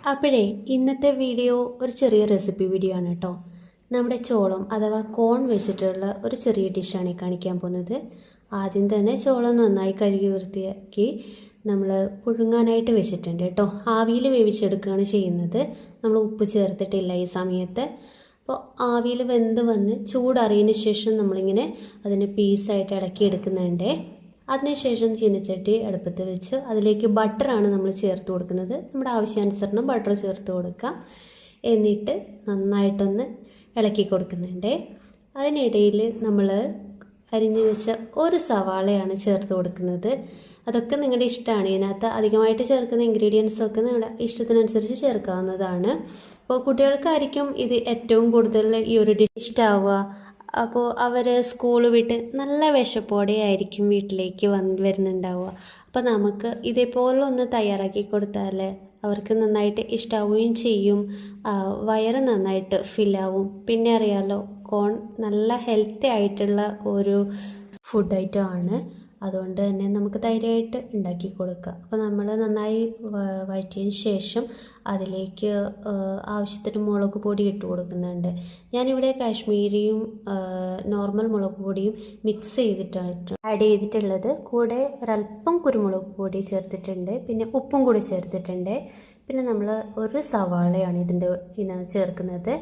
അപ്പോഴേ ഇന്നത്തെ വീഡിയോ ഒരു ചെറിയ റെസിപ്പി വീഡിയോ ആണ് കേട്ടോ. നമ്മുടെ ചോളം അഥവാ കോൺ വെച്ചിട്ടുള്ള ഒരു ചെറിയ ഡിഷാണ് ഈ കാണിക്കാൻ പോകുന്നത്. ആദ്യം തന്നെ ചോളം നന്നായി കഴുകി വൃത്തിയാക്കി നമ്മൾ പുഴുങ്ങാനായിട്ട് വെച്ചിട്ടുണ്ട് കേട്ടോ. ആവിയിൽ വേവിച്ചെടുക്കുകയാണ് ചെയ്യുന്നത്. നമ്മൾ ഉപ്പ് ചേർത്തിട്ടില്ല ഈ സമയത്ത്. അപ്പോൾ ആവിയിൽ വെന്ത് വന്ന് ചൂടറിയതിന് ശേഷം നമ്മളിങ്ങനെ അതിനെ പീസായിട്ട് ഇളക്കി എടുക്കുന്നുണ്ട്. അതിനുശേഷം ചീനച്ചട്ടി അടുപ്പത്ത് വെച്ച് അതിലേക്ക് ബട്ടറാണ് നമ്മൾ ചേർത്ത് കൊടുക്കുന്നത്. നമ്മുടെ ആവശ്യാനുസരണം ബട്ടർ ചേർത്ത് കൊടുക്കാം. എന്നിട്ട് നന്നായിട്ടൊന്ന് ഇളക്കി കൊടുക്കുന്നുണ്ട്. അതിനിടയിൽ നമ്മൾ അരിഞ്ഞു വെച്ച ഒരു സവാളയാണ് ചേർത്ത് കൊടുക്കുന്നത്. അതൊക്കെ നിങ്ങളുടെ ഇഷ്ടമാണ്. ഇതിനകത്ത് അധികമായിട്ട് ചേർക്കുന്ന ഇൻഗ്രീഡിയൻസൊക്കെ നിങ്ങളുടെ ഇഷ്ടത്തിനനുസരിച്ച് ചേർക്കാവുന്നതാണ്. അപ്പോൾ കുട്ടികൾക്കായിരിക്കും ഇത് ഏറ്റവും കൂടുതൽ ഈ ഒരു ഡിഷ് ഇഷ്ടമാവുക. അപ്പോൾ അവർ സ്കൂൾ വിട്ട് നല്ല വിശപ്പോടെ ആയിരിക്കും വീട്ടിലേക്ക് വരുന്നുണ്ടാവുക. അപ്പോൾ നമുക്ക് ഇതേപോലെ ഒന്ന് തയ്യാറാക്കി കൊടുത്താൽ അവർക്ക് നന്നായിട്ട് ഇഷ്ടമാവുകയും ചെയ്യും. വയറ് നന്നായിട്ട് ഫില്ലാവും. പിന്നെ അറിയാമല്ലോ, കോൺ നല്ല ഹെൽത്തി ആയിട്ടുള്ള ഒരു ഫുഡ് ഐറ്റം ആണ്. അതുകൊണ്ട് തന്നെ നമുക്ക് ധൈര്യമായിട്ട് ഉണ്ടാക്കി കൊടുക്കുക. അപ്പോൾ നമ്മൾ നന്നായി വഴറ്റിയതിന് ശേഷം അതിലേക്ക് ആവശ്യത്തിന് മുളക് പൊടി ഇട്ട് കൊടുക്കുന്നുണ്ട്. ഞാനിവിടെ കാശ്മീരിയും നോർമൽ മുളക് പൊടിയും മിക്സ് ചെയ്തിട്ടാണ് ആഡ് ചെയ്തിട്ടുള്ളത്. കൂടെ ഒരല്പം കുരുമുളക് പൊടി ചേർത്തിട്ടുണ്ട്. പിന്നെ ഉപ്പും കൂടി ചേർത്തിട്ടുണ്ട്. പിന്നെ നമ്മൾ ഒരു സവാളയാണ് ഇതിനകത്ത് ചേർക്കുന്നത്.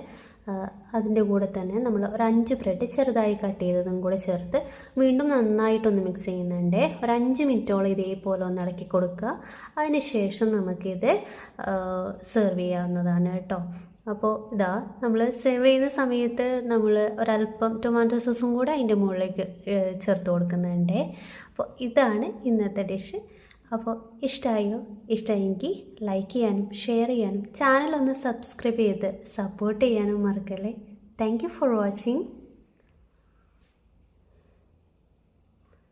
അതിൻ്റെ കൂടെ തന്നെ നമ്മൾ ഒരു 5 ബ്രെഡ് ചെറുതായി കട്ട് ചെയ്തതും കൂടെ ചേർത്ത് വീണ്ടും നന്നായിട്ടൊന്ന് മിക്സ് ചെയ്യുന്നുണ്ട്. ഒരു 5 മിനിറ്റോളം ഇതേപോലെ ഒന്ന് ഇളക്കി കൊടുക്കുക. അതിന് ശേഷം നമുക്കിത് സെർവ് ചെയ്യാവുന്നതാണ് കേട്ടോ. അപ്പോൾ ഇതാ നമ്മൾ സെർവ് ചെയ്യുന്ന സമയത്ത് നമ്മൾ ഒരല്പം ടൊമാറ്റോ സോസും കൂടെ അതിൻ്റെ മുകളിലേക്ക് ചേർത്ത് കൊടുക്കുന്നുണ്ട്. അപ്പോൾ ഇതാണ് ഇന്നത്തെ ഡിഷ്. അപ്പോൾ ഇഷ്ടമായെങ്കിൽ ലൈക്ക് ചെയ്യാനും ഷെയർ ചെയ്യാനും ചാനലൊന്ന് സബ്സ്ക്രൈബ് ചെയ്ത് സപ്പോർട്ട് ചെയ്യാനും മറക്കല്ലേ. Thank you for watching.